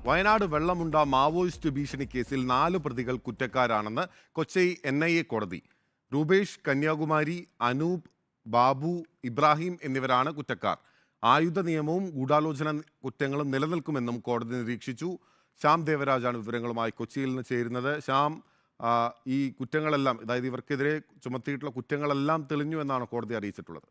Wayanad Vellamunda Maoist ഭീഷണി കേസിൽ 4 പ്രതികൾ കുറ്റക്കാരാണെന്ന് കൊച്ചി NIA കോടതി. രൂപേഷ്, കന്യാകുമാരി, അനൂപ്, ബാബു, ഇബ്രാഹിം എന്നിവരാണ് കുറ്റക്കാർ. ആയുധ നിയമവും ഗൂഢാലോചന കുറ്റങ്ങളും നിലനിൽക്കുമെന്നും കോടതി നിരീക്ഷിച്ചു. ശ്യാം ദേവരാജാണ് വിവരങ്ങളുമായി കൊച്ചിയിൽ നിന്ന് ചേരുന്നത്. ശ്യാം, ഈ കുറ്റങ്ങളെല്ലാം, അതായത് ഇവർക്കെതിരെ ചുമത്തിയിട്ടുള്ള കുറ്റങ്ങളെല്ലാം തെളിഞ്ഞു എന്നാണ് കോടതി അറിയിച്ചിട്ടുള്ളത്.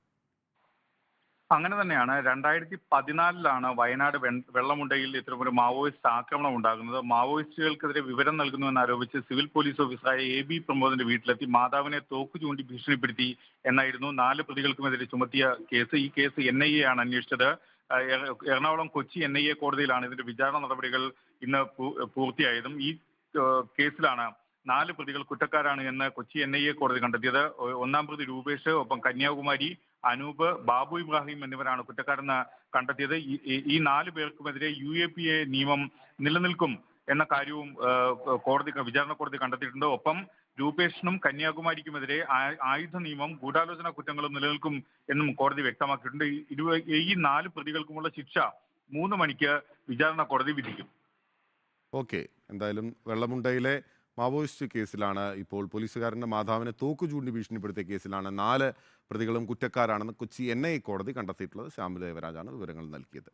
അങ്ങനെ തന്നെയാണ്. 2014 വയനാട് വെള്ളമുണ്ടയിൽ ഇത്തരമൊരു മാവോയിസ്റ്റ് ആക്രമണം ഉണ്ടാകുന്നത്. മാവോയിസ്റ്റുകൾക്കെതിരെ വിവരം നൽകുന്നുവെന്നാരോപിച്ച് സിവിൽ പോലീസ് ഓഫീസറായ AB പ്രമോദിന്റെ വീട്ടിലെത്തി മാതാവിനെ തോക്ക് ചൂണ്ടി ഭീഷണിപ്പെടുത്തി എന്നായിരുന്നു 4 പ്രതികൾക്കുമെതിരെ ചുമത്തിയ കേസ്. ഈ കേസ് NIA ആണ് അന്വേഷിച്ചത്. എറണാകുളം കൊച്ചി NIA കോടതിയിലാണ് ഇതിന്റെ വിചാരണ നടപടികൾ ഇന്ന് പൂർത്തിയായതും. ഈ കേസിലാണ് 4 പ്രതികൾ കുറ്റക്കാരാണ് എന്ന് കൊച്ചി NIA കോടതി കണ്ടെത്തിയത്. ഒന്നാം പ്രതി രൂപേഷ്, ഒപ്പം കന്യാകുമാരി, അനൂപ്, ബാബു ഇബ്രാഹിം എന്നിവരാണ് കുറ്റക്കാരെന്ന് കണ്ടെത്തിയത്. ഈ 4 പേർക്കുമെതിരെ UAPA നിയമം നിലനിൽക്കും എന്ന കാര്യവും വിചാരണ കോടതി കണ്ടെത്തിയിട്ടുണ്ട്. ഒപ്പം രൂപേഷിനും കന്യാകുമാരിക്കുമെതിരെ ആയുധ നിയമം, ഗൂഢാലോചന കുറ്റങ്ങളും നിലനിൽക്കും എന്നും കോടതി വ്യക്തമാക്കിയിട്ടുണ്ട്. ഈ 4 പ്രതികൾക്കുമുള്ള ശിക്ഷ 3 മണിക്ക് വിചാരണ കോടതി വിധിക്കും. ഓക്കെ, എന്തായാലും വെള്ളമുണ്ടയിലെ മാവോയിസ്റ്റ് കേസിലാണ് ഇപ്പോൾ പോലീസുകാരൻ്റെ മാതാവിനെ തോക്ക് ചൂണ്ടി ഭീഷണിപ്പെടുത്തിയ കേസിലാണ് 4 പ്രതികളും കുറ്റക്കാരാണെന്ന് കൊച്ചി NIA കോടതി കണ്ടെത്തിയിട്ടുള്ളത്. ശ്യാം ദേവരാജാണ് വിവരങ്ങൾ നൽകിയത്.